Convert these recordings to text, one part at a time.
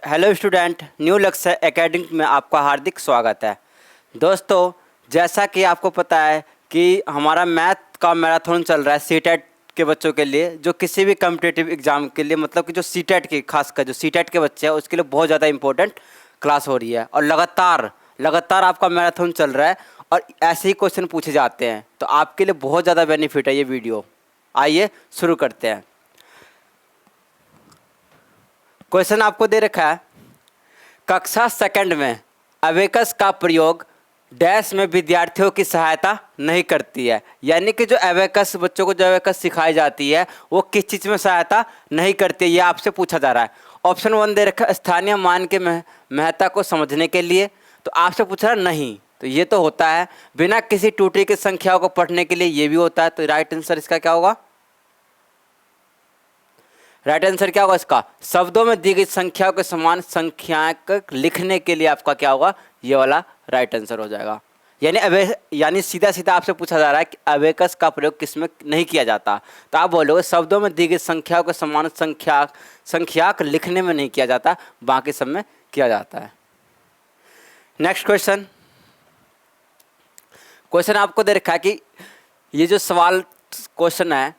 Hello student, new लक्ष्य academic में आपका हार्दिक स्वागत है। दोस्तों, जैसा कि आपको पता है कि हमारा मैथ का मैराथन चल रहा है सीटेट के बच्चों के लिए, जो किसी भी कम्पिटिटिव एग्जाम के लिए, मतलब कि जो सीटेट की, खासकर जो सीटेट के बच्चे हैं उसके लिए बहुत ज़्यादा इंपॉर्टेंट क्लास हो रही है। और लगातार आपका मैराथन चल रहा है और ऐसे ही क्वेश्चन पूछे जाते हैं, तो आपके लिए बहुत ज़्यादा बेनिफिट है ये वीडियो। आइए शुरू करते हैं। क्वेश्चन आपको दे रखा है, कक्षा सेकंड में अबेकस का प्रयोग डैश में विद्यार्थियों की सहायता नहीं करती है। यानी कि जो अबेकस, बच्चों को जो अबेकस सिखाई जाती है वो किस चीज़ में सहायता नहीं करती है, ये आपसे पूछा जा रहा है। ऑप्शन 1 दे रखा है, स्थानीय मान के महत्ता को समझने के लिए। तो आपसे पूछा रहा नहीं, तो ये तो होता है बिना किसी टूटी की संख्याओं को पढ़ने के लिए, ये भी होता है। तो राइट आंसर इसका क्या होगा? राइट आंसर क्या होगा इसका? शब्दों में दी गई संख्याओं के समान संख्याएं लिखने के लिए आपका क्या होगा? ये वाला राइट आंसर हो जाएगा। यानी सीधा सीधा आपसे पूछा जा रहा है कि अबेकस का प्रयोग किसमें नहीं किया जाता, तो आप बोलोगे शब्दों में दी गई संख्याओं के समान संख्याक लिखने में नहीं किया जाता, बाकी सब में किया जाता है। नेक्स्ट क्वेश्चन आपको दे रखा है कि ये जो सवाल क्वेश्चन है,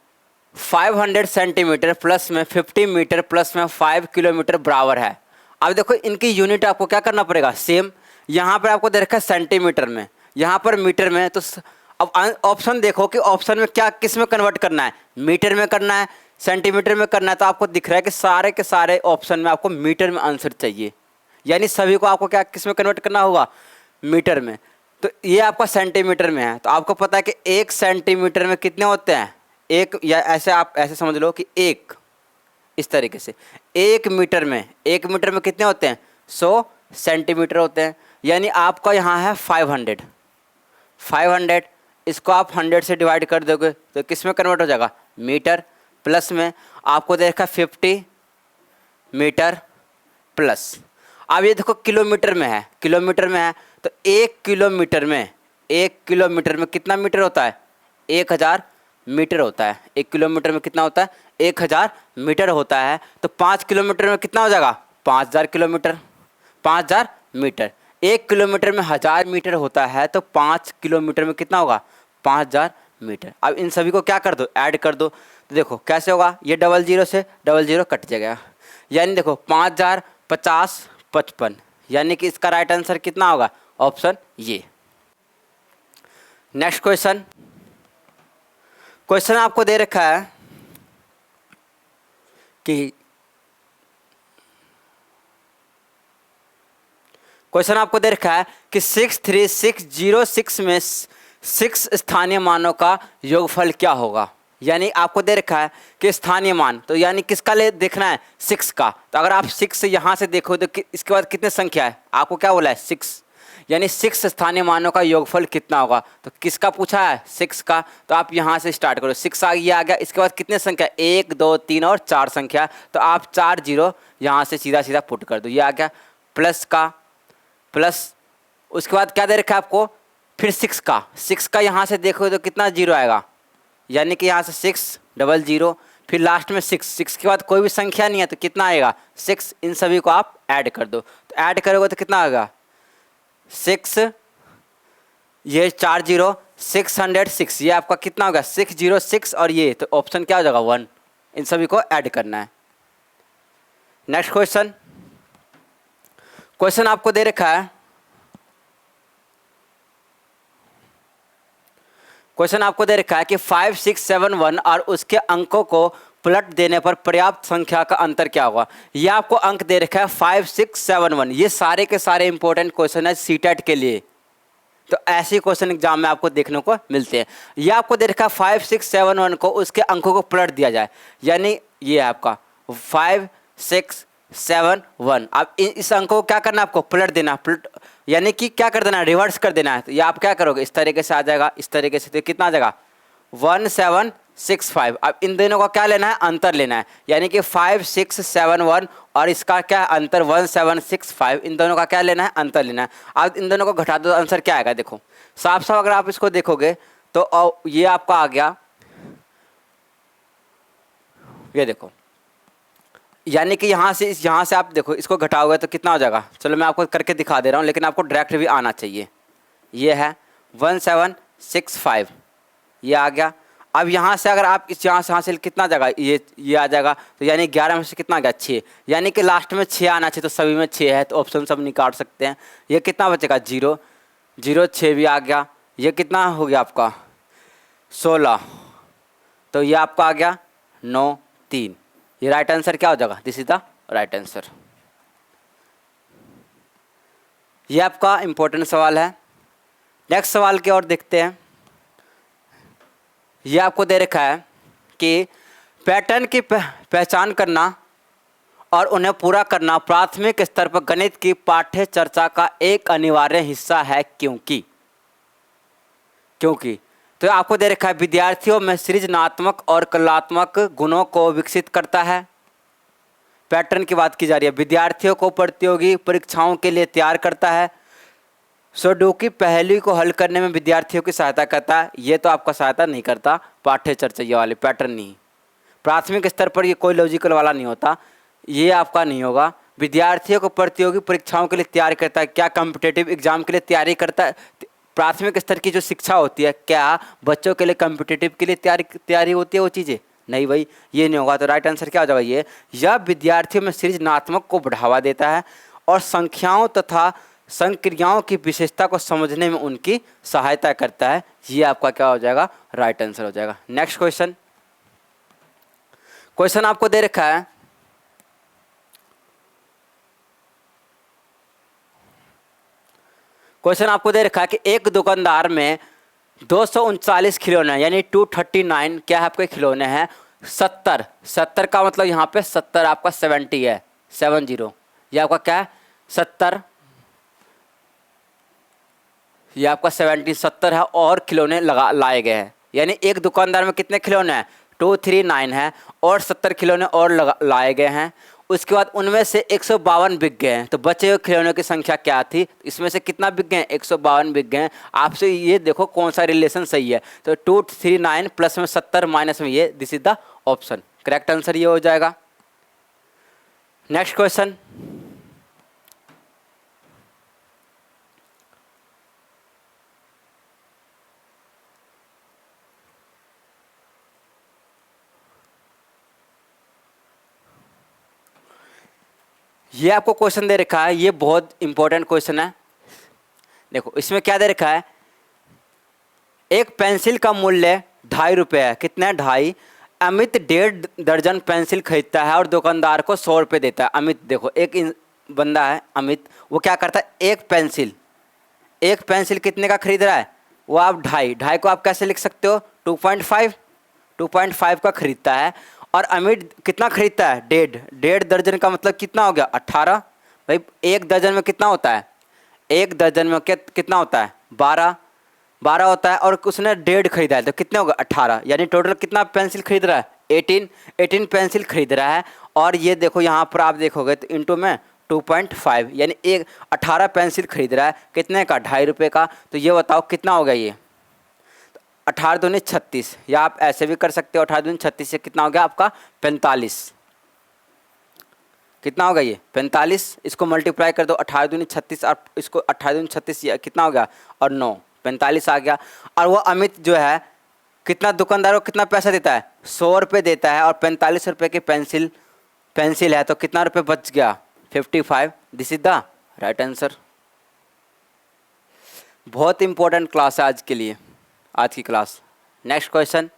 500 सेंटीमीटर प्लस में 50 मीटर प्लस में 5 किलोमीटर बराबर है। अब देखो इनकी यूनिट आपको क्या करना पड़ेगा, सेम। यहाँ पर आपको दे रखा है सेंटीमीटर में, यहाँ पर मीटर में। तो अब ऑप्शन देखो कि ऑप्शन में क्या, किस में कन्वर्ट करना है, मीटर में करना है, सेंटीमीटर में करना है। तो आपको दिख रहा है कि सारे के सारे ऑप्शन में आपको मीटर में आंसर चाहिए, यानी सभी को आपको क्या, किस में कन्वर्ट करना होगा? मीटर में। तो ये आपका सेंटीमीटर में है, तो आपको पता है कि 1 सेंटीमीटर में कितने होते हैं? एक, या ऐसे आप ऐसे समझ लो कि एक, इस तरीके से 1 मीटर में कितने होते हैं? 100 सेंटीमीटर होते हैं। यानी आपका यहाँ है 500, इसको आप 100 से डिवाइड कर दोगे तो किस में कन्वर्ट हो जाएगा? मीटर। प्लस में आपको देखा 50 मीटर प्लस। अब ये देखो किलोमीटर में है, तो 1 किलोमीटर में कितना मीटर होता है? 1000 मीटर होता है। 1 किलोमीटर में कितना होता है? 1000 मीटर होता है। तो 5 किलोमीटर में कितना हो जाएगा? 5000 किलोमीटर, 5000 मीटर। 1 किलोमीटर में 1000 मीटर होता है, तो 5 किलोमीटर में कितना होगा? 5000 मीटर। अब इन सभी को क्या कर दो, ऐड कर दो। तो देखो कैसे होगा, ये 00 से 00 कट जाएगा। यानी देखो 5000 50 55, यानी कि इसका राइट आंसर कितना होगा? ऑप्शन ये। नेक्स्ट क्वेश्चन आपको दे रखा है कि क्वेश्चन आपको दे रखा है कि 63606 में 6 स्थानीय मानों का योगफल क्या होगा। यानी आपको दे रखा है कि स्थानीय मान, तो यानी किसका ले देखना है? 6 का। तो अगर आप 6 यहाँ से देखो तो इसके बाद कितने संख्या है? आपको क्या बोला है? 6। यानी 6 स्थानीय मानों का योगफल कितना होगा? तो किसका पूछा है? 6 का। तो आप यहाँ से स्टार्ट करो, 6 आ गया। इसके बाद कितने संख्या? 1 2 3 और 4 संख्या। तो आप 4 0 यहाँ से सीधा पुट कर दो, ये आ गया। प्लस उसके बाद क्या दे रखा है आपको? फिर 6 का यहाँ से देखो तो कितना 0 आएगा? यानी कि यहाँ से 6 00, फिर लास्ट में 6 के बाद कोई भी संख्या नहीं है, तो कितना आएगा? 6। इन सभी को आप ऐड कर दो, तो ऐड करोगे तो कितना आएगा? 6, ये 4 0, 606, ये आपका कितना होगा? 606। और ये तो ऑप्शन क्या हो जाएगा? 1। इन सभी को ऐड करना है। नेक्स्ट क्वेश्चन आपको दे रखा है, कि 5 6 7 1 और उसके अंकों को पलट देने पर पर्याप्त संख्या का अंतर क्या होगा। ये आपको अंक दे रखा है 5 6 7 1। ये सारे के सारे इंपॉर्टेंट क्वेश्चन है सीटेट के लिए, तो ऐसे क्वेश्चन एग्जाम में आपको देखने को मिलते हैं। ये आपको दे रखा है 5 6 7 1 को उसके अंकों को पलट दिया जाए। यानी ये आपका 5 6 7 1। अब इस अंक को क्या करना है? आपको पलट देना, यानी कि क्या कर देना है? रिवर्स कर देना है। तो ये आप क्या करोगे? इस तरीके से आ जाएगा, इस तरीके से। तो कितना आ जाएगा? 1765। अब इन दोनों का क्या लेना है? अंतर लेना है। यानी कि 5 6 7 1 और इसका क्या अंतर? 1765। इन दोनों का क्या लेना है? अंतर लेना है। अब इन दोनों को घटा दो, आंसर क्या आएगा? देखो साफ अगर आप इसको देखोगे तो ये आपका आ गया, ये देखो यानी कि यहाँ से आप देखो इसको घटाओगे तो कितना हो जाएगा, चलो मैं आपको करके दिखा दे रहा हूँ, लेकिन आपको डायरेक्ट भी आना चाहिए। ये है 1765, ये आ गया। अब यहाँ से अगर आप इस यहाँ से कितना जाएगा, ये आ जाएगा, तो यानी 11 में से कितना आ गया 6, यानी कि लास्ट में 6 आना चाहिए, तो सभी में 6 है, तो ऑप्शन सब निकाल सकते हैं। ये कितना बचेगा 0 0, 6 भी आ गया। ये कितना हो गया आपका 16, तो ये आपका आ गया 9 3। ये राइट आंसर क्या हो जाएगा, this is the right answer. ये आपका इंपॉर्टेंट सवाल है। नेक्स्ट सवाल की ओर देखते हैं। ये आपको दे रखा है कि पैटर्न की पहचान करना और उन्हें पूरा करना प्राथमिक स्तर पर गणित की पाठ्य चर्चा का एक अनिवार्य हिस्सा है, क्योंकि तो आपको दे रखा है विद्यार्थियों में सृजनात्मक और कलात्मक गुणों को विकसित करता है। पैटर्न की बात की जा रही है। विद्यार्थियों को प्रतियोगी परीक्षाओं के लिए तैयार करता है। सुडोकू पहेली को हल करने में विद्यार्थियों की सहायता करता है। ये तो आपका सहायता नहीं करता, पाठ्य चर्चा ये वाले पैटर्न नहीं। प्राथमिक स्तर पर ये कोई लॉजिकल वाला नहीं होता, ये आपका नहीं होगा। विद्यार्थियों को प्रतियोगी परीक्षाओं के लिए तैयार करता है। क्या कॉम्पिटिटिव एग्जाम के लिए तैयारी करता है? प्राथमिक स्तर की जो शिक्षा होती है, क्या बच्चों के लिए कॉम्पिटिटिव के लिए तैयारी होती है वो चीज़ें? नहीं भाई, ये नहीं होगा। तो राइट आंसर क्या हो जाएगा, ये यह विद्यार्थियों में सृजनात्मक को बढ़ावा देता है और संख्याओं तथा संक्रियाओं की विशेषता को समझने में उनकी सहायता करता है। ये आपका क्या हो जाएगा, राइट आंसर हो जाएगा। नेक्स्ट क्वेश्चन आपको दे रखा है, कि एक दुकानदार में 239 खिलौने यानी 239 क्या है आपके खिलौने हैं। 70 का मतलब यहाँ पे 70 आपका 70 है, 70। ये आपका क्या है 70, ये आपका 70 है और खिलौने लाए गए हैं। यानी एक दुकानदार में कितने खिलौने हैं, 239 है और 70 खिलौने और लाए गए हैं। उसके बाद उनमें से 152 बिक गए हैं। तो बचे हुए खिलौनों की संख्या क्या थी, इसमें से कितना बिक गए हैं, 152 बिक गए हैं। आपसे ये देखो कौन सा रिलेशन सही है। तो 239 प्लस में 70 माइनस में ये, this is the option. Correct answer ये हो जाएगा। नेक्स्ट क्वेश्चन, ये आपको क्वेश्चन दे रखा है, ये बहुत इंपॉर्टेंट क्वेश्चन है। देखो इसमें क्या दे रखा है, एक पेंसिल का मूल्य 2.5 रुपये है। कितना है, 2.5। अमित 1.5 दर्जन पेंसिल खरीदता है और दुकानदार को 100 रुपये देता है। अमित देखो एक बंदा है अमित, वो क्या करता है, एक पेंसिल कितने का खरीद रहा है, वो आप 2.5 को आप कैसे लिख सकते हो, 2.5 का खरीदता है। और अमित कितना खरीदता है, 1.5 दर्जन का मतलब कितना हो गया, 18। भाई एक दर्जन में कितना होता है, एक दर्जन में कितना होता है, 12 होता है। और उसने 1.5 खरीदा है तो कितने होगा, 18। यानी टोटल कितना पेंसिल खरीद रहा है, 18 पेंसिल खरीद रहा है। और ये देखो यहाँ पर आप देखोगे तो इंटू में 2.5, यानी 18 पेंसिल खरीद रहा है। कितने का, 2.5 रुपये का। तो ये बताओ कितना होगा, ये 18 दूनी 36, या आप ऐसे भी कर सकते हो। 18 दूनी 36 से कितना हो गया आपका 45। कितना होगा ये 45, इसको मल्टीप्लाई कर दो, 18 दूनी 36 और इसको 18 दूनी 36 कितना हो गया, और 9, 45 आ गया। और वो अमित जो है कितना, दुकानदार को कितना पैसा देता है, 100 रुपये देता है। और 45 रुपये की पेंसिल है, तो कितना रुपये बच गया, 55। This is the right answer. बहुत इंपॉर्टेंट क्लास है आज के लिए, आज की क्लास। नेक्स्ट क्वेश्चन,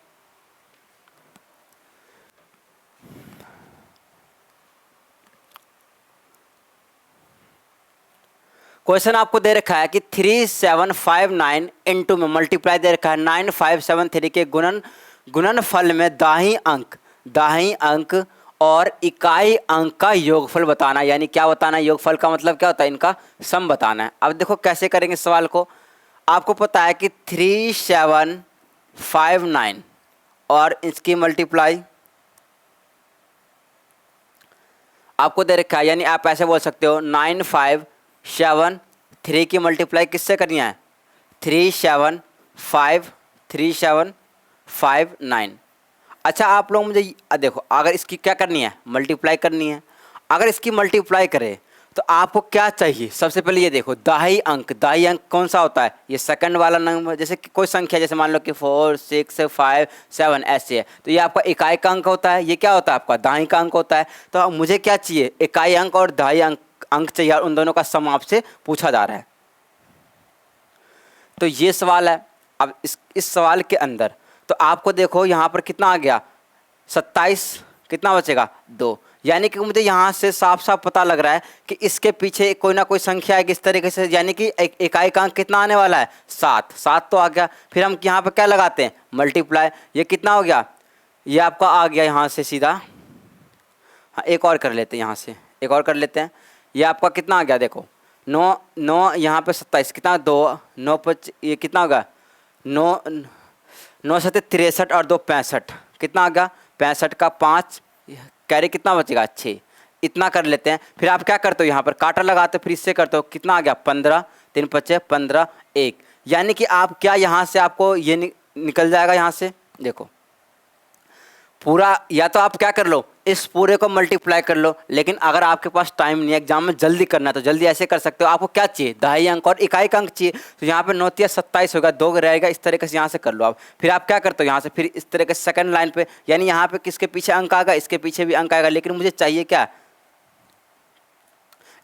आपको दे रखा है कि 3759 इंटू में मल्टीप्लाई दे रखा है 9573 के गुणनफल में दाहिनी अंक और इकाई अंक का योगफल बताना। यानी क्या बताना, योगफल का मतलब क्या होता है, इनका सम बताना है। अब देखो कैसे करेंगे सवाल को। आपको पता है कि 3759 और इसकी मल्टीप्लाई आपको दे रखा है, यानी आप ऐसे बोल सकते हो 957 की मल्टीप्लाई किससे करनी है, 3759। अच्छा आप लोग मुझे देखो, अगर इसकी क्या करनी है, मल्टीप्लाई करनी है। अगर इसकी मल्टीप्लाई करें तो आपको क्या चाहिए, सबसे पहले ये देखो दाही अंक, दाही अंक कौन सा होता है, ये सेकंड वाला नंबर। जैसे कि कोई संख्या, जैसे मान लो कि 4 6 5 7 ऐसे है, तो ये आपका इकाई का अंक होता है, ये क्या होता है आपका दाही का अंक होता है। तो अब मुझे क्या चाहिए, इकाई अंक और दाही अंक चाहिए, और उन दोनों का सम आपसे पूछा जा रहा है। तो ये सवाल है। अब इस सवाल के अंदर तो आपको देखो यहाँ पर कितना आ गया, 27, कितना बचेगा 2। यानी कि मुझे यहाँ से साफ साफ पता लग रहा है कि इसके पीछे कोई ना कोई संख्या है इस तरीके से, यानी कि इकाई का अंक कितना आने वाला है 7। 7 तो आ गया, फिर हम यहाँ पर क्या लगाते हैं, मल्टीप्लाई। ये कितना हो गया, ये आपका आ गया यहाँ से सीधा। हाँ एक और कर लेते हैं, यहाँ से एक और कर लेते हैं। ये आपका कितना आ गया, देखो 9 9 यहाँ पे 27, कितना 2 9 5, ये कितना होगा 9 9 7 63 और 2 65, कितना आ गया 65 का 5, कैरी कितना बचेगा 6। इतना कर लेते हैं। फिर आप क्या करते हो, यहाँ पर काटा लगाते हो, फिर इससे करते हो, कितना आ गया 15 3 5 15 1। यानी कि आप क्या यहाँ से आपको ये निकल जाएगा, यहाँ से देखो पूरा, या तो आप क्या कर लो इस पूरे को मल्टीप्लाई कर लो, लेकिन अगर आपके पास टाइम नहीं है, एग्जाम में जल्दी करना है, तो जल्दी ऐसे कर सकते हो। आपको क्या चाहिए, दाही अंक और इकाई का अंक चाहिए, तो यहाँ पे 9 × 27 होगा, 2 रहेगा, इस तरीके से यहाँ से कर लो आप। फिर आप क्या करते हो यहाँ से, फिर इस तरह के सेकंड लाइन पे, यानी यहाँ पे किसके पीछे अंक आएगा, इसके पीछे भी अंक आएगा, लेकिन मुझे चाहिए क्या,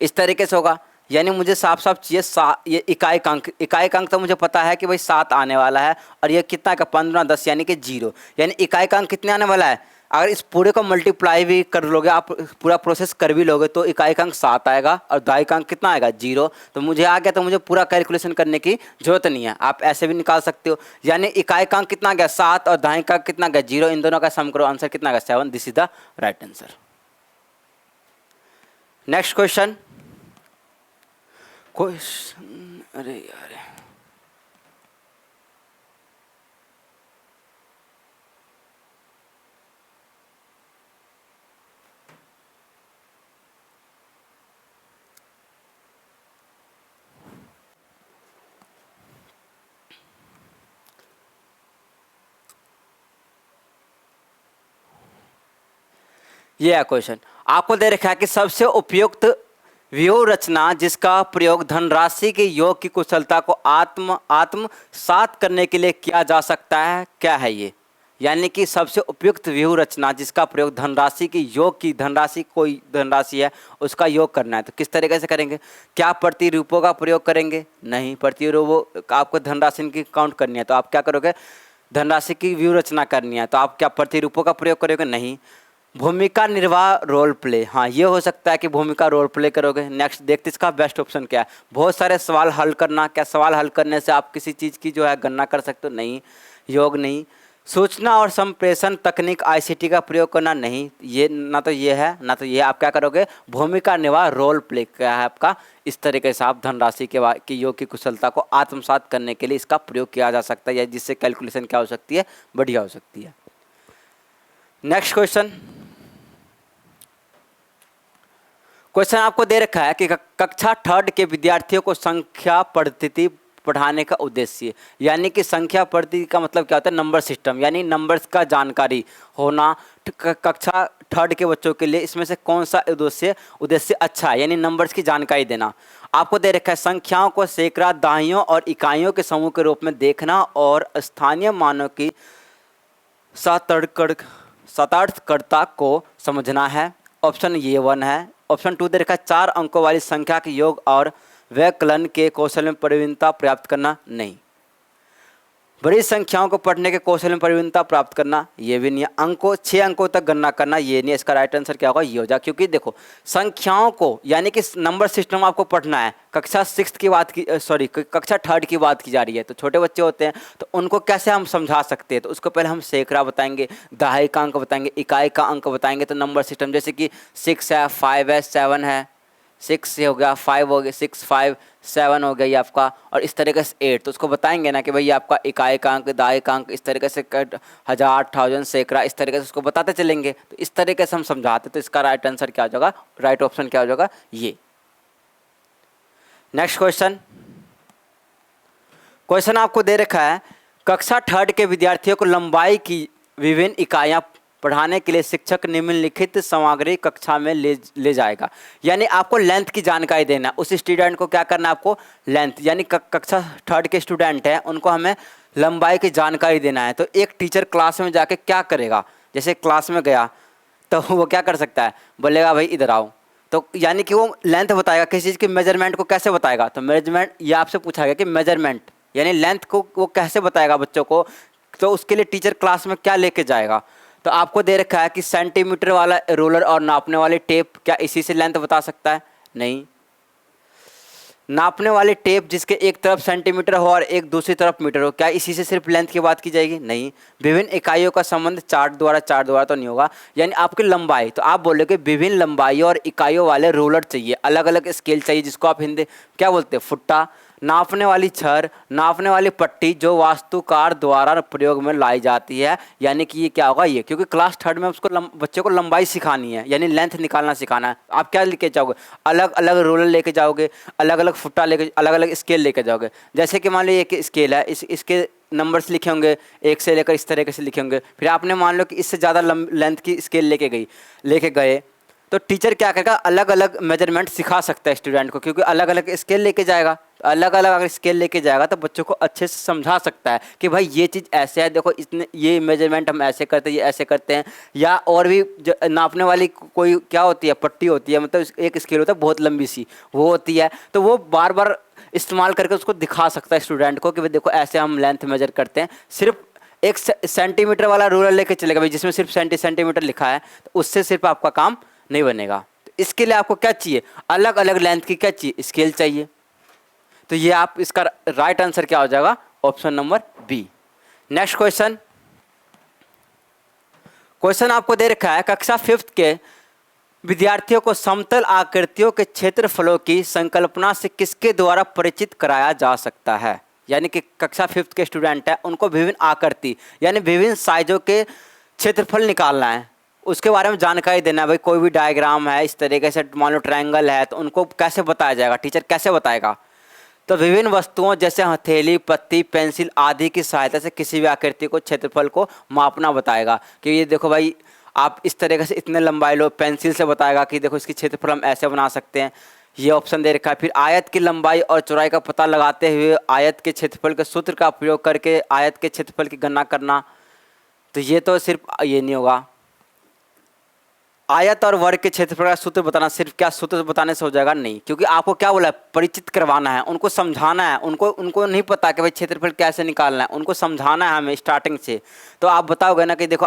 इस तरीके से होगा। यानी मुझे साफ साफ चाहिए ये इकाई का अंक। इकाई का अंक तो मुझे पता है कि भाई 7 आने वाला है, और ये कितना का 15 10 यानी कि 0, यानी इकाई का अंक कितने आने वाला है। अगर इस पूरे को मल्टीप्लाई भी कर लोगे आप, पूरा प्रोसेस कर भी लोगे, तो इकाई का अंक 7 आएगा और दाई का अंक कितना आएगा 0। तो मुझे आ गया, तो मुझे पूरा कैलकुलेशन करने की जरूरत नहीं है, आप ऐसे भी निकाल सकते हो। यानी इकाई का अंक कितना गया 7 और दाई का कितना गया 0, इन दोनों का सम करो, आंसर कितना गया 7। This is the right answer. Next question, अरे यार ये है क्वेश्चन, आपको दे रखा है कि सबसे उपयुक्त व्यूह रचना जिसका प्रयोग धनराशि के योग की कुशलता को आत्मसात करने के लिए किया जा सकता है, क्या है ये। यानी कि सबसे उपयुक्त व्यूह रचना जिसका प्रयोग धनराशि की योग की, धनराशि कोई धनराशि है उसका योग करना है, तो किस तरीके से करेंगे। क्या प्रतिरूपों का प्रयोग करेंगे, नहीं, प्रतिरूपों आपको धनराशि की काउंट करनी है, तो आप क्या करोगे, धनराशि की व्यूह रचना करनी है, तो आप क्या प्रतिरूपों का प्रयोग करोगे, नहीं। भूमिका निर्वाह रोल प्ले, हाँ ये हो सकता है कि भूमिका रोल प्ले करोगे। नेक्स्ट देखते इसका बेस्ट ऑप्शन क्या है, बहुत सारे सवाल हल करना, क्या सवाल हल करने से आप किसी चीज़ की जो है गणना कर सकते हो, नहीं। योग नहीं। सूचना और संप्रेषण तकनीक आईसीटी का प्रयोग करना, नहीं, ये ना तो ये है ना तो ये। आप क्या करोगे, भूमिका निर्वाह रोल प्ले क्या है आपका, इस तरीके से आप धनराशि के योग की कुशलता को आत्मसात करने के लिए इसका प्रयोग किया जा सकता है, या जिससे कैलकुलेशन क्या हो सकती है, बढ़िया हो सकती है। नेक्स्ट क्वेश्चन, क्वेश्चन आपको दे रखा है कि कक्षा 3rd के विद्यार्थियों को संख्या पद्धति पढ़ाने का उद्देश्य, यानी कि संख्या पद्धति का मतलब क्या होता है, नंबर सिस्टम, यानी नंबर्स का जानकारी होना कक्षा 3rd के बच्चों के लिए इसमें से कौन सा उद्देश्य अच्छा है, यानी नंबर्स की जानकारी देना। आपको दे रखा है संख्याओं को सैकड़ा, दाहियों और इकाइयों के समूह के रूप में देखना और स्थानीय मानों की सार्थकता को समझना है। ऑप्शन ये 1 है। ऑप्शन 2 दे रखा है 4 अंकों वाली संख्या के योग और व्यकलन के कौशल में प्रवीणता प्राप्त करना, नहीं। बड़ी संख्याओं को पढ़ने के कौशल में प्रवीणता प्राप्त करना, ये भी नहीं है। 6 अंकों तक गणना करना, ये नहीं। इसका राइट आंसर क्या होगा, ये हो जाए, क्योंकि देखो संख्याओं को यानी कि नंबर सिस्टम आपको पढ़ना है। कक्षा 6 की बात की, कक्षा 3rd की बात की जा रही है, तो छोटे बच्चे होते हैं, तो उनको कैसे हम समझा सकते हैं, तो उसको पहले हम सैकड़ा बताएंगे, दहाई का अंक बताएंगे, इकाई का अंक बताएंगे। तो नंबर सिस्टम जैसे कि 6 है, 5 है, 7 है, 6 से हो गया, 5 हो गया, 6 5 7 हो गया ये आपका, और इस तरीके से 8, तो उसको बताएंगे ना कि भाई आपका इकाई का अंक, दाई का अंक, इस तरीके से 1000 1000 सैकड़ा, इस तरीके से उसको बताते चलेंगे, तो इस तरीके से हम समझाते। तो इसका राइट आंसर क्या हो जाएगा, राइट ऑप्शन क्या हो जाएगा, ये। नेक्स्ट क्वेश्चन आपको दे रखा है कक्षा 3rd के विद्यार्थियों को लंबाई की विभिन्न इकाइयाँ पढ़ाने के लिए शिक्षक निम्नलिखित सामग्री कक्षा में ले जाएगा। यानी आपको लेंथ की जानकारी देना, उस स्टूडेंट को क्या करना है, आपको लेंथ, यानी कक्षा 3rd के स्टूडेंट हैं उनको हमें लंबाई की जानकारी देना है। तो एक टीचर क्लास में जाके क्या करेगा, जैसे क्लास में गया तो वो क्या कर सकता है, बोलेगा भाई इधर आओ, तो यानी कि वो लेंथ बताएगा। किसी चीज़ की मेजरमेंट को कैसे बताएगा, तो मेजरमेंट ये आपसे पूछा गया कि मेजरमेंट यानी लेंथ को वो कैसे बताएगा बच्चों को, तो उसके लिए टीचर क्लास में क्या लेके जाएगा। तो आपको दे रखा है कि सेंटीमीटर वाला रूलर और नापने वाली टेप, क्या इसी से लेंथ बता सकता है, नहीं। नापने वाली टेप जिसके एक तरफ सेंटीमीटर हो और एक दूसरी तरफ मीटर हो, क्या इसी से सिर्फ लेंथ की बात की जाएगी, नहीं। विभिन्न इकाइयों का संबंध चार्ट द्वारा तो नहीं होगा, यानी आपकी लंबाई, तो आप बोलोगे विभिन्न लंबाइयों और इकाइयों वाले रूलर चाहिए, अलग अलग स्केल चाहिए, जिसको आप हिंदी क्या बोलते हैं, फुट्टा। नापने वाली छर, नापने वाली पट्टी जो वास्तुकार द्वारा प्रयोग में लाई जाती है, यानी कि ये क्या होगा, ये, क्योंकि क्लास 3rd में उसको बच्चे को लंबाई सिखानी है, यानी लेंथ निकालना सिखाना है। आप क्या लेके जाओगे, अलग अलग रोलर लेके जाओगे, अलग अलग फुट्टा लेके, अलग अलग स्केल लेके जाओगे। जैसे कि मान लो एक स्केल है, इसके नंबर्स लिखे होंगे 1 से लेकर इस तरीके से लिखे होंगे, फिर आपने मान लो कि इससे ज़्यादा लेंथ की स्केल लेके गए, तो टीचर क्या करेगा, अलग अलग मेजरमेंट सिखा सकता है स्टूडेंट को, क्योंकि अलग अलग स्केल लेके जाएगा। अलग अलग अगर स्केल लेके जाएगा तो बच्चों को अच्छे से समझा सकता है कि भाई ये चीज़ ऐसे है, देखो इतने ये मेजरमेंट हम ऐसे करते हैं, ये ऐसे करते हैं। या और भी नापने वाली कोई क्या होती है, पट्टी होती है, मतलब एक स्केल होता है बहुत लंबी सी, वो होती है, तो वो बार बार इस्तेमाल करके उसको दिखा सकता है स्टूडेंट को कि भाई देखो ऐसे हम लेंथ मेजर करते हैं। सिर्फ एक सेंटीमीटर वाला रूलर लेके चलेगा भाई, जिसमें सिर्फ सेंटीमीटर लिखा है, तो उससे सिर्फ आपका काम नहीं बनेगा। तो इसके लिए आपको क्या चाहिए, अलग अलग लेंथ की क्या चाहिए, स्केल चाहिए। तो ये आप, इसका राइट आंसर क्या हो जाएगा, option number B. Next question आपको दे रखा है, कक्षा 5th के विद्यार्थियों को समतल आकृतियों के क्षेत्रफलों की संकल्पना से किसके द्वारा परिचित कराया जा सकता है। यानी कि कक्षा 5th के स्टूडेंट है, उनको विभिन्न आकृति यानी विभिन्न साइजों के क्षेत्रफल निकालना है, उसके बारे में जानकारी देना है। भाई कोई भी डायग्राम है इस तरीके से, मान लो ट्रायंगल है, तो उनको कैसे बताया जाएगा, टीचर कैसे बताएगा। तो विभिन्न वस्तुओं जैसे हथेली, पत्ती, पेंसिल आदि की सहायता से किसी भी आकृति को क्षेत्रफल को मापना बताएगा कि ये देखो भाई आप इस तरीके से इतने लंबाई लो, पेंसिल से बताएगा कि देखो इसकी क्षेत्रफल हम ऐसे बना सकते हैं, ये ऑप्शन दे रखा है। फिर आयत की लंबाई और चौड़ाई का पता लगाते हुए आयत के क्षेत्रफल के सूत्र का प्रयोग करके आयत के क्षेत्रफल की गणना करना, तो ये तो सिर्फ ये नहीं होगा। आयत और वर्ग के क्षेत्रफल का सूत्र बताना, सिर्फ क्या सूत्र बताने से हो जाएगा, नहीं, क्योंकि आपको क्या बोला है, परिचित करवाना है, उनको समझाना है। उनको नहीं पता कि भाई क्षेत्रफल कैसे निकालना है, उनको समझाना है हमें स्टार्टिंग से। तो आप बताओगे ना कि देखो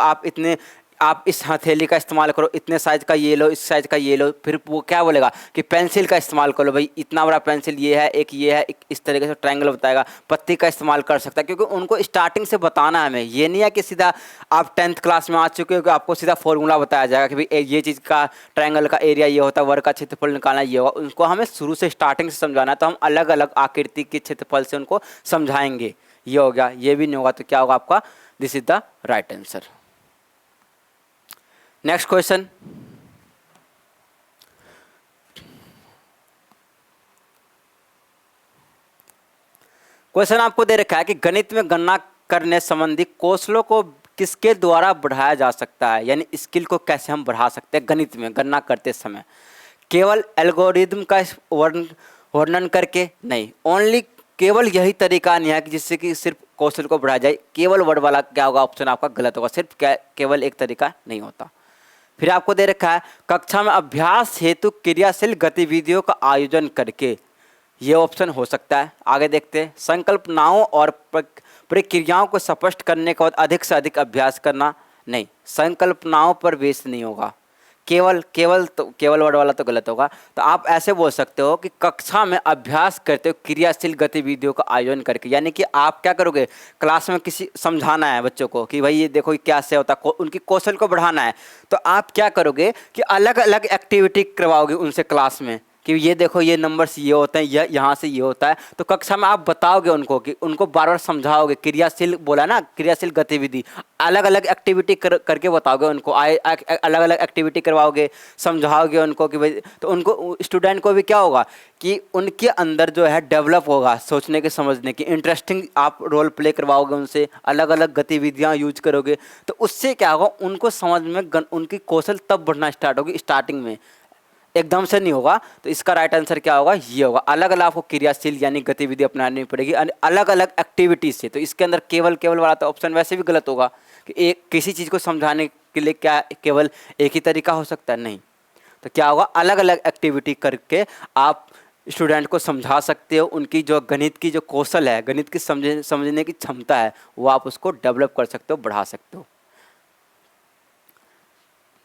आप इस हथेली का इस्तेमाल करो, इतने साइज का ये लो, इस साइज का ये लो। फिर वो क्या बोलेगा कि पेंसिल का इस्तेमाल करो, भाई इतना बड़ा पेंसिल ये है, एक ये है, एक इस तरीके से ट्रायंगल बताएगा। पत्ती का इस्तेमाल कर सकता है, क्योंकि उनको स्टार्टिंग से बताना है हमें। ये नहीं है कि सीधा आप 10th क्लास में आ चुके हो कि आपको सीधा फॉर्मूला बताया जाएगा कि भाई ये चीज़ का ट्रायंगल का एरिया ये होता है, वर्ग का क्षेत्रफल निकालना ये होगा। उनको हमें शुरू से स्टार्टिंग से समझाना है, तो हम अलग अलग आकृति के क्षेत्रफल से उनको समझाएंगे। ये हो गया, ये भी नहीं होगा तो क्या होगा आपका, this is the right answer. Next question, आपको दे रखा है कि गणित में गणना करने संबंधी कौशलों को किसके द्वारा बढ़ाया जा सकता है, यानी स्किल को कैसे हम बढ़ा सकते हैं गणित में गणना करते समय। केवल एल्गोरिदम का वर्णन करके नहीं, ओनली केवल यही तरीका नहीं है कि जिससे कि सिर्फ कौशल को बढ़ाया जाए। केवल वर्ड वाला क्या होगा, ऑप्शन आपका गलत होगा। सिर्फ केवल एक तरीका नहीं होता। फिर आपको दे रखा है कक्षा में अभ्यास हेतु क्रियाशील गतिविधियों का आयोजन करके, ये ऑप्शन हो सकता है। आगे देखते हैं, संकल्पनाओं और प्रक्रियाओं को स्पष्ट करने के बाद अधिक से अधिक अभ्यास करना, नहीं, संकल्पनाओं पर बेस नहीं होगा। केवल वर्ड वाला तो गलत होगा। तो आप ऐसे बोल सकते हो कि कक्षा में अभ्यास करते हो क्रियाशील गतिविधियों का आयोजन करके, यानी कि आप क्या करोगे, क्लास में किसी समझाना है बच्चों को कि भाई ये देखो क्या से होता है, उनकी कौशल को बढ़ाना है। तो आप क्या करोगे कि अलग अलग एक्टिविटी करवाओगे उनसे क्लास में कि ये देखो ये नंबर्स ये होते हैं, यह यहाँ से ये होता है, तो कक्षा में आप बताओगे उनको कि उनको बार बार समझाओगे। क्रियाशील बोला ना, क्रियाशील गतिविधि, अलग अलग एक्टिविटी करके बताओगे उनको, अलग अलग एक्टिविटी करवाओगे, समझाओगे उनको कि भाई, तो उनको स्टूडेंट को भी क्या होगा कि उनके अंदर जो है डेवलप होगा सोचने के समझने की, इंटरेस्टिंग आप रोल प्ले करवाओगे उनसे, अलग अलग गतिविधियाँ यूज करोगे, तो उससे क्या होगा उनको समझ में उनकी कौशल तब बढ़ना स्टार्ट होगी, स्टार्टिंग में एकदम से नहीं होगा। तो इसका राइट आंसर क्या होगा, ये होगा। अलग अलग आपको क्रियाशील यानी गतिविधि अपनानी पड़ेगी, अलग अलग एक्टिविटीज से। तो इसके अंदर केवल केवल वाला तो ऑप्शन वैसे भी गलत होगा कि एक किसी चीज़ को समझाने के लिए क्या केवल एक ही तरीका हो सकता है, नहीं। तो क्या होगा, अलग अलग एक्टिविटी करके आप स्टूडेंट को समझा सकते हो, उनकी जो गणित की जो कौशल है, गणित की समझने की क्षमता है, वो आप उसको डेवलप कर सकते हो, बढ़ा सकते हो।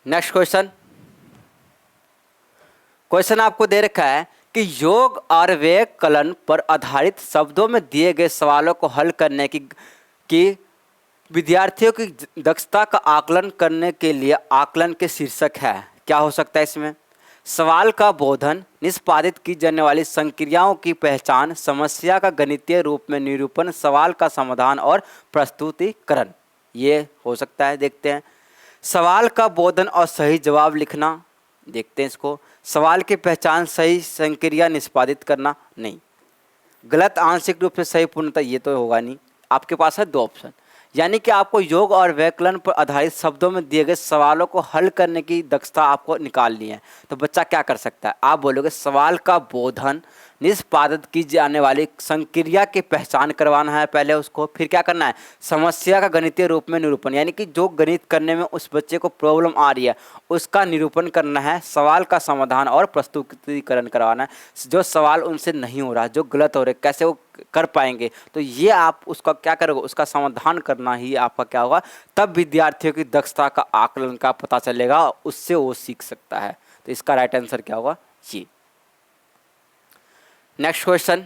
नेक्स्ट क्वेश्चन आपको दे रखा है कि योग और व्याकरण पर आधारित शब्दों में दिए गए सवालों को हल करने की विद्यार्थियों की दक्षता का आकलन करने के लिए आकलन के शीर्षक है। क्या हो सकता है इसमें, सवाल का बोधन, निष्पादित की जाने वाली संक्रियाओं की पहचान, समस्या का गणितीय रूप में निरूपण, सवाल का समाधान और प्रस्तुतिकरण, ये हो सकता है। देखते हैं, सवाल का बोधन और सही जवाब लिखना, देखते हैं इसको। सवाल की पहचान, सही संक्रिया निष्पादित करना, नहीं। गलत आंशिक रूप से सही पूर्णतः, ये तो होगा नहीं। आपके पास है दो ऑप्शन, यानी कि आपको योग और व्याकरण पर आधारित शब्दों में दिए गए सवालों को हल करने की दक्षता आपको निकालनी है। तो बच्चा क्या कर सकता है, आप बोलोगे सवाल का बोधन, निष्पादित की जाने वाली संक्रिया की पहचान करवाना है पहले उसको, फिर क्या करना है, समस्या का गणितीय रूप में निरूपण, यानी कि जो गणित करने में उस बच्चे को प्रॉब्लम आ रही है उसका निरूपण करना है, सवाल का समाधान और प्रस्तुतिकरण करवाना है। जो सवाल उनसे नहीं हो रहा, जो गलत हो रहे, कैसे वो कर पाएंगे, तो ये आप उसका क्या करोगे, उसका समाधान करना ही आपका क्या होगा, तब विद्यार्थियों की दक्षता का आकलन का पता चलेगा, उससे वो सीख सकता है। तो इसका राइट आंसर क्या होगा, ये। नेक्स्ट क्वेश्चन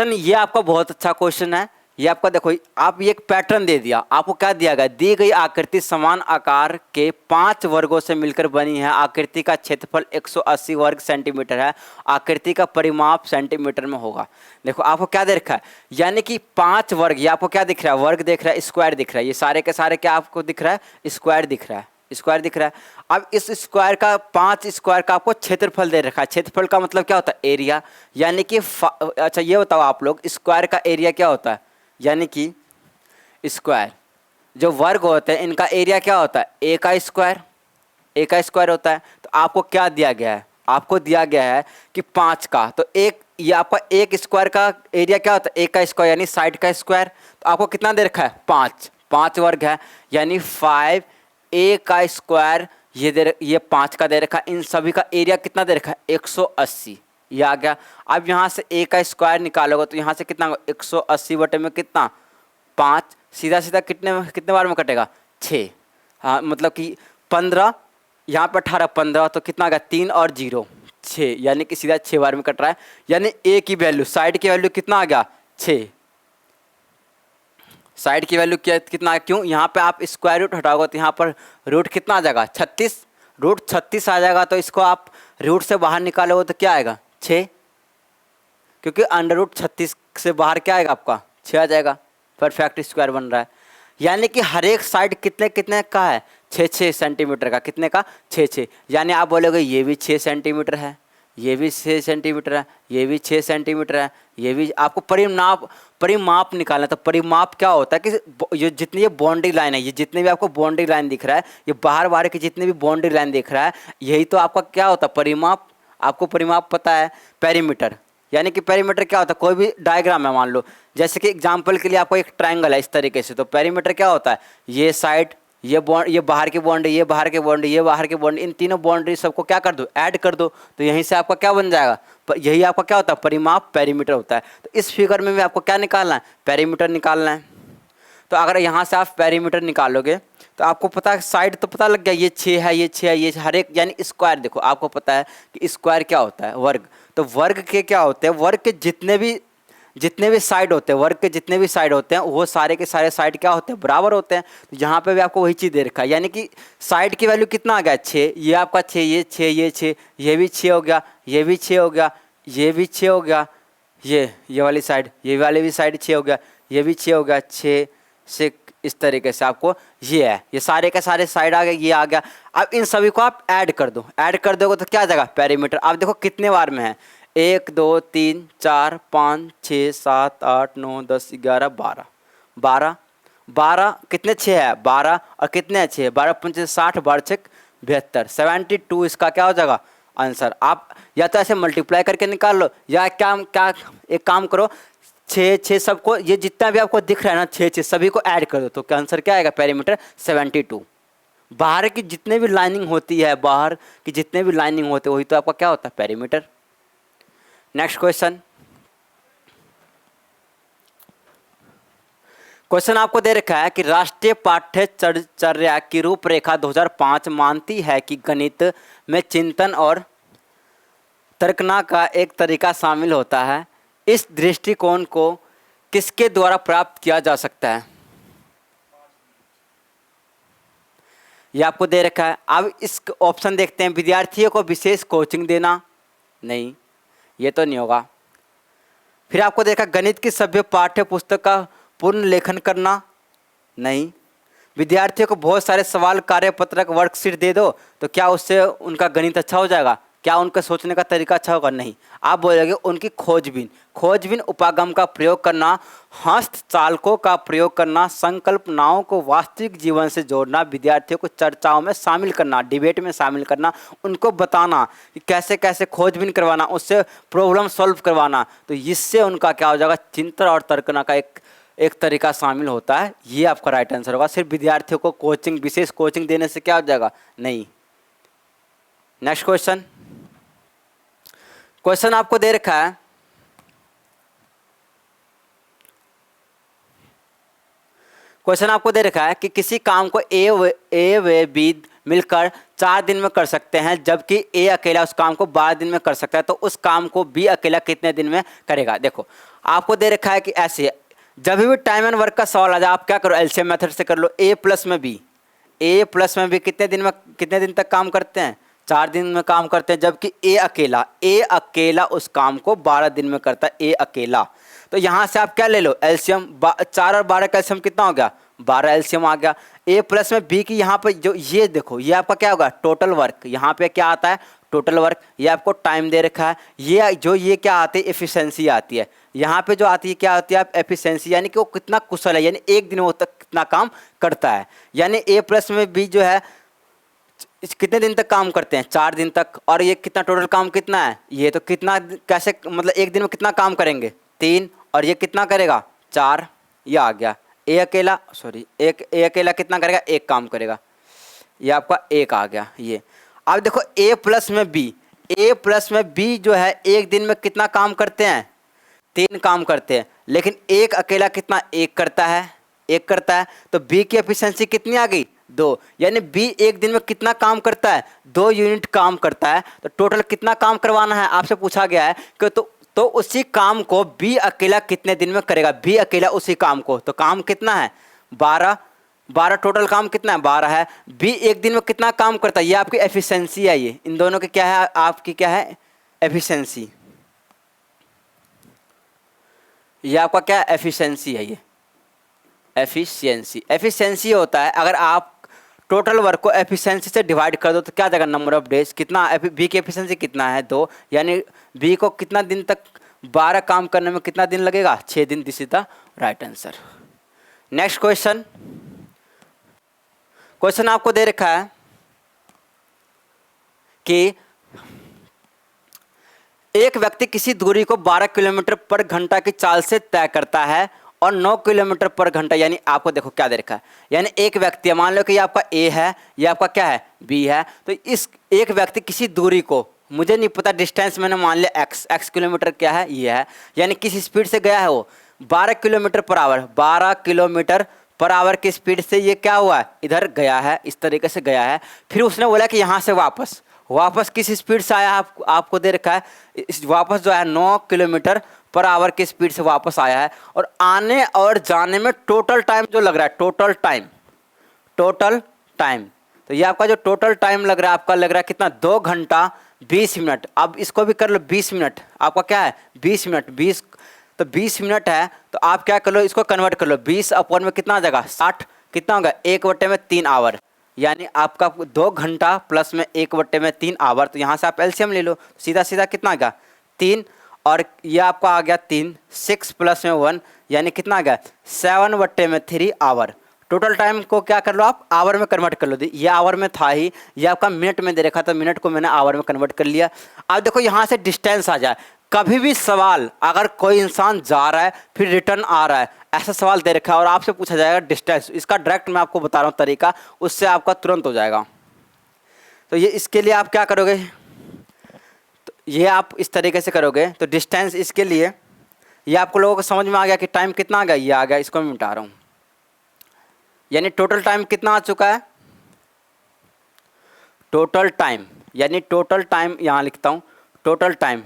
ये आपका बहुत अच्छा क्वेश्चन है। ये आपका देखो, आप ये एक पैटर्न दे दिया, आपको क्या दिया गया, दी गई आकृति समान आकार के 5 वर्गों से मिलकर बनी है। आकृति का क्षेत्रफल 180 वर्ग सेंटीमीटर है। आकृति का परिमाप सेंटीमीटर में होगा। देखो आपको क्या दे रखा है, यानी कि 5 वर्ग, ये आपको क्या दिख रहा है, वर्ग दिख रहा है, स्क्वायर दिख रहा है, ये सारे के सारे क्या आपको दिख रहा है, स्क्वायर दिख रहा है, स्क्वायर दिख रहा है। अब इस स्क्वायर का 5 स्क्वायर का आपको क्षेत्रफल दे रखा है। क्षेत्रफल का मतलब क्या होता है, एरिया, यानी कि अच्छा ये बताओ आप लोग, स्क्वायर का एरिया क्या होता है, यानी कि स्क्वायर जो वर्ग होते हैं इनका एरिया क्या होता है, ए का स्क्वायर होता है। तो आपको क्या दिया गया है, आपको दिया गया है कि 5 का, तो एक ये आपका एक स्क्वायर का एरिया क्या होता है, ए का स्क्वायर यानी साइड का स्क्वायर। तो आपको कितना दे रखा है, 5 वर्ग है, यानी 5 ए का स्क्वायर, ये 5 का दे रखा है। इन सभी का एरिया कितना दे रखा है, 180, ये आ गया। अब यहाँ से ए का स्क्वायर निकालोगे तो यहाँ से कितना होगा, 180 बटे में कितना, 5, सीधा सीधा कितने बार में कटेगा, 6। हाँ मतलब कि 15, यहाँ पर 18 15, तो कितना आ गया, 3 और 0 6, यानी कि सीधा 6 बार में कट रहा है। यानी ए की वैल्यू, साइड की वैल्यू कितना आ गया, 6, साइड की वैल्यू कितना, क्यों, यहाँ पे आप स्क्वायर रूट हटाओगे तो यहाँ पर रूट कितना आ जाएगा, 36, रूट 36 आ जाएगा। तो इसको आप रूट से बाहर निकालोगे तो क्या आएगा, 6, क्योंकि अंडर रूट 36 से बाहर क्या आएगा आपका, 6 आ जाएगा। परफेक्ट स्क्वायर बन रहा है। यानी कि हर एक साइड कितने कितने का है, 6 सेंटीमीटर का, कितने का, 6। यानी आप बोलोगे ये भी 6 सेंटीमीटर है, ये भी 6 सेंटीमीटर है, ये भी 6 सेंटीमीटर है, ये भी। आपको परिमाप निकालना। तो परिमाप क्या होता है कि ये जितनी ये बाउंड्री लाइन है, ये जितने भी आपको बाउंड्री लाइन दिख रहा है, ये बाहर की जितनी भी बाउंड्री लाइन दिख रहा है, यही तो आपका क्या होता है, परिमाप। आपको परिमाप पता है, पेरीमीटर, यानी कि पेरीमीटर क्या होता है, कोई भी डायग्राम है, मान लो जैसे कि एग्जाम्पल के लिए आपको एक ट्रायंगल है इस तरीके से, तो पेरीमीटर क्या होता है, ये साइड, ये बाहर की बाउंड्री, ये बाहर की बाउंड्री, ये बाहर की बाउंड्री, इन तीनों बाउंड्री सबको क्या कर दो, ऐड कर दो, तो यहीं से आपका क्या बन जाएगा, यही आपका क्या होता है, परिमाप, पेरीमीटर होता है। तो इस फिगर में भी आपको क्या निकालना है, पेरीमीटर निकालना है। तो अगर यहाँ से आप पेरीमीटर निकालोगे तो आपको पता है, साइड तो पता लग गया, ये 6 है, ये 6 है, ये हर एक, यानी स्क्वायर। देखो आपको पता है कि स्क्वायर क्या होता है, वर्ग। तो वर्ग के क्या होते हैं, वर्ग के जितने भी जितने भी साइड होते हैं, वर्ग के जितने भी साइड होते हैं वो सारे के सारे साइड क्या होते हैं, बराबर होते हैं। तो यहाँ पे भी आपको वही चीज़ दे रखा है, यानी कि साइड की वैल्यू कितना आ गया 6, ये आपका 6, ये 6, ये 6, ये भी 6 हो गया, ये भी 6 हो गया, ये भी 6 हो गया, ये वाली साइड, ये वाली भी साइड 6 हो गया, ये भी 6 हो गया, 6 से इस तरीके से आपको ये है, ये सारे के सारे साइड आ गए, ये आ गया। अब इन सभी को आप ऐड कर दो, ऐड कर दोगे तो क्या आ जाएगा पेरीमीटर। आप देखो कितने बार में है, 1 2 3 4 5 6 7 8 9 10 11 12, 12 12 कितने 6 है 12, और कितने हैं 6, 12 5 60, 12 6 72, 72 इसका क्या हो जाएगा आंसर। आप या तो ऐसे मल्टीप्लाई करके निकाल लो, या क्या एक काम करो, 6 6 सबको, ये जितना भी आपको दिख रहा है ना 6 6 सभी को ऐड कर दो, तो क्या आंसर क्या आएगा पेरीमीटर 72। बाहर की जितने भी लाइनिंग होती है, बाहर की जितने भी लाइनिंग होते हैं वही तो आपका क्या होता है पेरीमीटर। नेक्स्ट क्वेश्चन, क्वेश्चन आपको दे रखा है कि राष्ट्रीय पाठ्यचर्या की रूपरेखा 2005 मानती है कि गणित में चिंतन और तर्कना का एक तरीका शामिल होता है। इस दृष्टिकोण को किसके द्वारा प्राप्त किया जा सकता है। यह आपको दे रखा है। अब इस ऑप्शन देखते हैं, विद्यार्थियों को विशेष कोचिंग देना, नहीं ये तो नहीं होगा। फिर आपको देखा गणित की सभ्य पाठ्य पुस्तक का पूर्ण लेखन करना, नहीं। विद्यार्थियों को बहुत सारे सवाल कार्यपत्रक वर्कशीट दे दो, तो क्या उससे उनका गणित अच्छा हो जाएगा, क्या उनका सोचने का तरीका अच्छा होगा, नहीं। आप बोलोगे उनकी खोजबीन उपागम का प्रयोग करना, हस्तचालकों का प्रयोग करना, संकल्पनाओं को वास्तविक जीवन से जोड़ना, विद्यार्थियों को चर्चाओं में शामिल करना, डिबेट में शामिल करना, उनको बताना कि कैसे कैसे खोजबीन करवाना, उससे प्रॉब्लम सॉल्व करवाना, तो इससे उनका क्या हो जाएगा चिंतन और तर्कना का एक तरीका शामिल होता है। ये आपका राइट आंसर होगा। सिर्फ विद्यार्थियों को कोचिंग, विशेष कोचिंग देने से क्या हो जाएगा, नहीं। नेक्स्ट क्वेश्चन, क्वेश्चन आपको दे रखा है, क्वेश्चन आपको दे रखा है कि किसी काम को ए व बी मिलकर 4 दिन में कर सकते हैं, जबकि ए अकेला उस काम को 12 दिन में कर सकता है, तो उस काम को बी अकेला कितने दिन में करेगा। देखो आपको दे रखा है कि ऐसे जब भी टाइम एंड वर्क का सवाल आ जाए, आप क्या करो, एलसीएम मेथड से कर लो। ए प्लस में बी कितने दिन तक काम करते हैं, 4 दिन में काम करते हैं, जबकि ए अकेला उस काम को 12 दिन में करता है, ए अकेला। तो यहाँ से आप क्या ले लो एलसीएम, 4 और 12 का एलसीएम कितना हो गया, 12 एलसीएम आ गया। ए प्लस में बी की यहाँ पर जो ये देखो, ये आपका क्या होगा टोटल वर्क, यहाँ पे क्या आता है टोटल वर्क, ये आपको टाइम दे रखा है। ये क्या आती है एफिशिएंसी आती है, यहाँ पे जो आती है क्या होती है आप एफिशिएंसी, यानी कि वो कितना कुशल है, यानी एक दिन वो तक कितना काम करता है। यानी ए प्लस में बी जो है कितने दिन तक काम करते हैं, 4 दिन तक, और ये कितना टोटल काम कितना है, ये तो कितना कैसे मतलब एक दिन में कितना काम करेंगे 3, और ये कितना करेगा 4, ये आ गया। ए अकेला कितना करेगा, एक काम करेगा, ये आपका एक आ गया। ये अब देखो ए प्लस में बी जो है एक दिन में कितना काम करते हैं, 3 काम करते हैं, लेकिन एक अकेला कितना एक करता है, तो बी की एफिशिएंसी कितनी आ गई 2, यानी बी एक दिन में कितना काम करता है 2 यूनिट काम करता है। तो टोटल कितना काम करवाना है आपसे पूछा गया है कि तो उसी काम को बी अकेला कितने दिन में करेगा, बी अकेला उसी काम को, तो काम कितना है 12 टोटल काम कितना है 12 है। बी एक दिन में कितना काम करता है, ये आपकी एफिशिएंसी है, ये इन दोनों की क्या है आपकी क्या है एफिशिएंसी, ये आपका क्या एफिशिएंसी है, ये एफिशिएंसी होता है अगर आप टोटल वर्क को एफिशिएंसी से डिवाइड कर दो तो क्या जाएगा नंबर ऑफ डेज, कितना बी की एफिशिएंसी कितना है 2, यानी बी को कितना दिन तक 12 काम करने में कितना दिन लगेगा 6 दिन, this is the right answer. Next question आपको दे रखा है कि एक व्यक्ति किसी दूरी को 12 किलोमीटर पर घंटा की चाल से तय करता है और 9 किलोमीटर पर घंटा, यानी आपको देखो क्या दे रखा है, यानी एक व्यक्ति, मान लो कि ये आपका ए है, ये आपका क्या है बी है, तो इस एक व्यक्ति किसी दूरी को, मुझे नहीं पता डिस्टेंस, मैंने मान लिया एक्स किलोमीटर क्या है ये है, यानी किस स्पीड से गया है वो 12 kilometre per hour, 12 kilometre per hour की स्पीड से ये क्या हुआ है इधर गया है, इस तरीके से गया है। फिर उसने बोला कि यहाँ से वापस किस स्पीड से आया है, आपको दे रखा है वापस जो है 9 किलोमीटर पर आवर की स्पीड से वापस आया है। और आने और जाने में टोटल टाइम जो लग रहा है, टोटल टाइम, तो ये आपका जो टोटल टाइम लग रहा है, आपका लग रहा है कितना, 2 घंटा 20 मिनट। अब इसको भी कर लो 20 मिनट, आपका क्या है 20 मिनट, 20 तो 20 मिनट है, तो आप क्या कर लो, इसको कन्वर्ट कर लो, 20 अपॉन में कितना आ जाएगा 60, कितना होगा 1/3 आवर, यानी आपका 2 घंटा प्लस में 1/3 आवर। तो यहाँ से आप एलसीएम ले लो, सीधा सीधा कितना आ गया 3, और ये आपका आ गया 3, 6 प्लस में 1 यानी कितना आ गया 7/3 आवर। टोटल टाइम को क्या कर लो आप आवर में कन्वर्ट कर लो, ये आवर में था ही, ये आपका मिनट में दे रखा था, मिनट को मैंने आवर में कन्वर्ट कर लिया। अब देखो यहाँ से डिस्टेंस आ जाए, कभी भी सवाल अगर कोई इंसान जा रहा है फिर रिटर्न आ रहा है, ऐसा सवाल दे रखा है और आपसे पूछा जाएगा डिस्टेंस, इसका डायरेक्ट मैं आपको बता रहा हूँ तरीका, उससे आपका तुरंत हो जाएगा। तो ये इसके लिए आप क्या करोगे, तो ये आप इस तरीके से करोगे, तो डिस्टेंस इसके लिए, ये आपको लोगों को समझ में आ गया कि टाइम कितना आ गया, ये आ गया, इसको मैं मिटा रहा हूँ, यानी टोटल टाइम कितना आ चुका है, टोटल टाइम, यानी टोटल टाइम यहाँ लिखता हूँ, टोटल टाइम,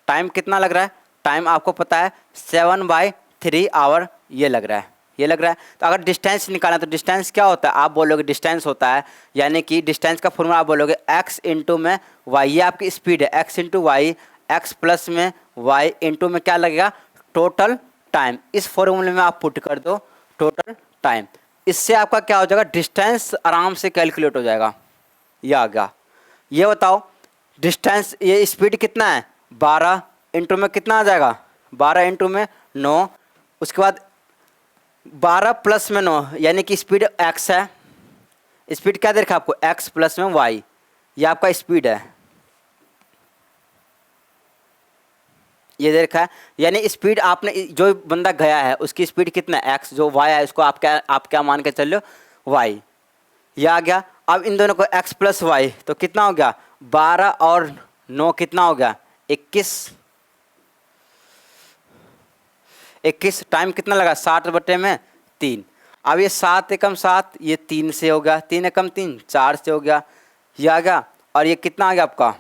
टाइम कितना लग रहा है, टाइम आपको पता है 7/3 आवर ये लग रहा है, ये लग रहा है। तो अगर डिस्टेंस निकालना तो डिस्टेंस क्या होता है, आप बोलोगे डिस्टेंस होता है, यानी कि डिस्टेंस का फॉर्मूला आप बोलोगे x इंटू में y, ये आपकी स्पीड है, x into Y, X plus में y इंटू में क्या लगेगा टोटल टाइम, इस फॉर्मूले में आप पुट कर दो टोटल टाइम, इससे आपका क्या हो जाएगा डिस्टेंस आराम से कैलकुलेट हो जाएगा। ये आ गया, ये बताओ डिस्टेंस, ये स्पीड कितना है 12 इंटू में कितना आ जाएगा 12 इंटू में 9, उसके बाद 12 प्लस में 9 यानी कि स्पीड x है, स्पीड क्या दे रखा है आपको x प्लस में y, ये आपका स्पीड है, ये दे रखा है, यानी स्पीड आपने जो बंदा गया है उसकी स्पीड कितना है x, जो y है उसको आप क्या मान के चल लो y, ये आ गया। अब इन दोनों को x प्लस वाई तो कितना हो गया 12 और 9 कितना हो गया 21, टाइम कितना लगा 60/3। अब ये 7 एकम 7, ये 3 से हो गया, 3 एकम 3 4 से हो गया, ये आ गया, और ये कितना आ गया आपका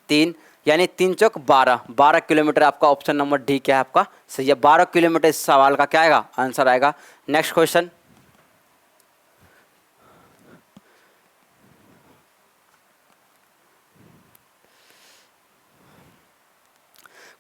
3, यानी 3 चौक 12 किलोमीटर, आपका ऑप्शन नंबर डी क्या है आपका सही है, 12 किलोमीटर इस सवाल का क्या आएगा आंसर आएगा। नेक्स्ट क्वेश्चन,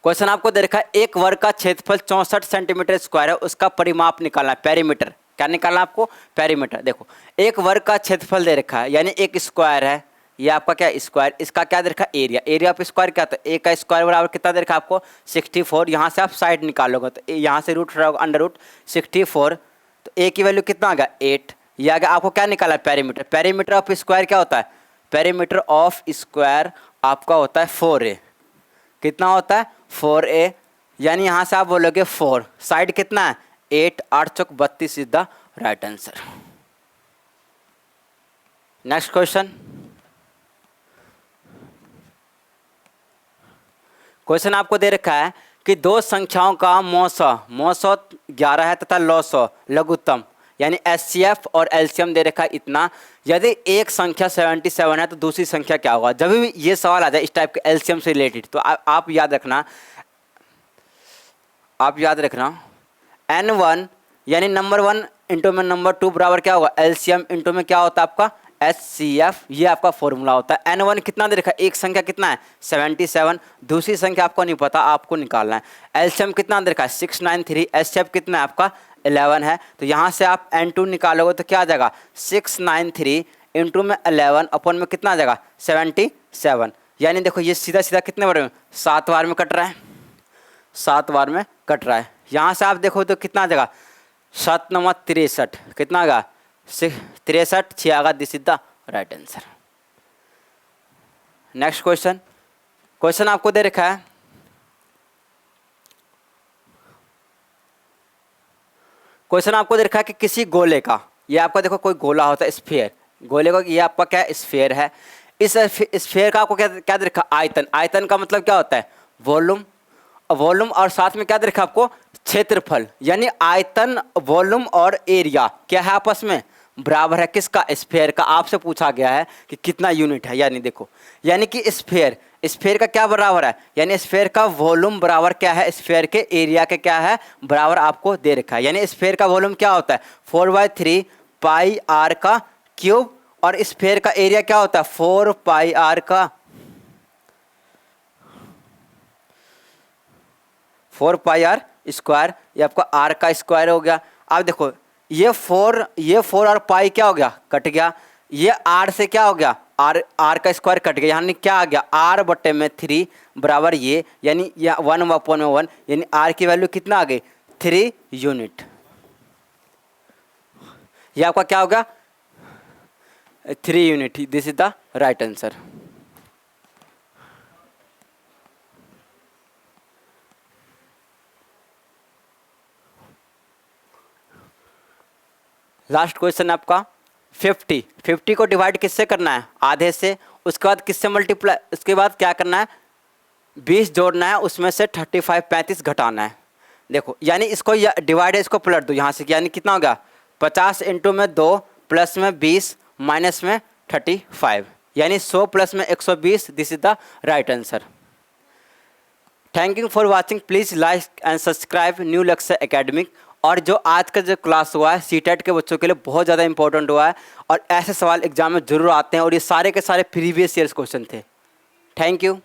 क्वेश्चन आपको दे रखा है एक वर्ग का क्षेत्रफल 64 सेंटीमीटर स्क्वायर है, उसका परिमाप निकालना है, पेरीमीटर, क्या निकालना है आपको पेरीमीटर। देखो एक वर्ग का क्षेत्रफल दे रखा है, यानी एक स्क्वायर है, ये आपका क्या स्क्वायर, इसका क्या दे रखा है एरिया, एरिया ऑफ स्क्वायर क्या होता है, एक का स्क्वायर बराबर कितना दे रखा है आपको 64, यहाँ से आप साइड निकालोगे तो यहाँ से रूट रहेगा √64, तो ए की वैल्यू कितना आ गया 8, ये आ गया, आपको क्या निकाला है पेरीमीटर, पेरीमीटर ऑफ स्क्वायर क्या होता है, पेरीमीटर ऑफ स्क्वायर आपका होता है 4a, कितना होता है 4a, यानी यहाँ से आप बोलोगे 4, साइड कितना है 8, 8 चौक 32 is the right answer. Next question, question आपको दे रखा है कि दो संख्याओं का मौसौ 11 है तथा लौसौ लघुत्तम, यानी एचसीएफ और एलसीएम दे रखा है इतना, यदि एक संख्या 77 है तो दूसरी संख्या क्या होगा। जब भी ये सवाल आ जाए इस टाइप के एलसीएम से रिलेटेड तो आप याद रखना n1 यानी नंबर 1 इंटू में नंबर 2 बराबर क्या होगा एलसीएम इंटू में क्या होता है आपका एचसीएफ, ये आपका फॉर्मूला होता है। n1 कितना दे रखा है, एक संख्या कितना है 77, दूसरी संख्या आपको नहीं पता, आपको निकालना है। एलसीएम कितना दे रखा है 693, एचसीएफ कितना है आपका 11 है, तो यहाँ से आप n2 निकालोगे तो क्या आ जाएगा 693 इंटू में 11 अपन में कितना आ जाएगा 77, यानी देखो ये सीधा सीधा कितने बार में 7 बार में कट रहा है, 7 बार में कट रहा है। यहाँ से आप देखो तो कितना आ जाएगा 7 9 63, कितना आएगा 63 6 आएगा, this is the right answer. Next question, question आपको दे रखा है कि किसी गोले का, ये आपका देखो कोई गोला होता है स्फीयर, गोले का ये आपका क्या स्फीयर है, इस स्फीयर का आपको क्या दे रखा आयतन, आयतन का मतलब क्या होता है वॉल्यूम, वॉल्यूम और साथ में क्या दे रखा आपको क्षेत्रफल, यानी आयतन वॉल्यूम और एरिया क्या है आपस में बराबर है किसका, स्फीयर का। आपसे पूछा गया है कि कितना यूनिट है, यानी देखो, यानी कि स्फीयर का क्या बराबर है, यानी स्फीयर का वॉल्यूम बराबर क्या है, स्फीयर के एरिया के क्या है बराबर आपको दे रखा है। यानी स्फीयर का वॉल्यूम क्या होता है 4/3 पाई आर का क्यूब, और स्फीयर का एरिया क्या होता है 4 पाई आर का 4 पाई आर स्क्वायर, ये आपका आर का स्क्वायर हो गया। अब देखो ये 4 और पाई क्या हो गया, कट गया। ये आर से क्या हो गया, आर का स्क्वायर कट गया, यानी क्या आ गया आर बटे में 3 बराबर ये, यानी 1/1, यानी आर की वैल्यू कितना आ गई 3 यूनिट। ये आपका क्या होगा 3 unit. This is the right answer. Last question आपका 50 को डिवाइड किससे करना है, आधे से, उसके बाद किससे मल्टीप्लाई, उसके बाद क्या करना है 20 जोड़ना है, उसमें से 35 घटाना है। देखो यानी इसको डिवाइड है, इसको पलट दो यहाँ से, यानी कितना हो गया 50 इंटू में 2 प्लस में 20 माइनस में 35, यानी 100 प्लस में 120। This is the right answer. Thank you for watching, please like and subscribe new लक्ष्य एकेडमिक। और जो आज का जो क्लास हुआ है सीटेट के बच्चों के लिए बहुत ज़्यादा इंपॉर्टेंट हुआ है, और ऐसे सवाल एग्जाम में जरूर आते हैं, और ये सारे के सारे प्रीवियस ईयर्स क्वेश्चन थे। Thank you.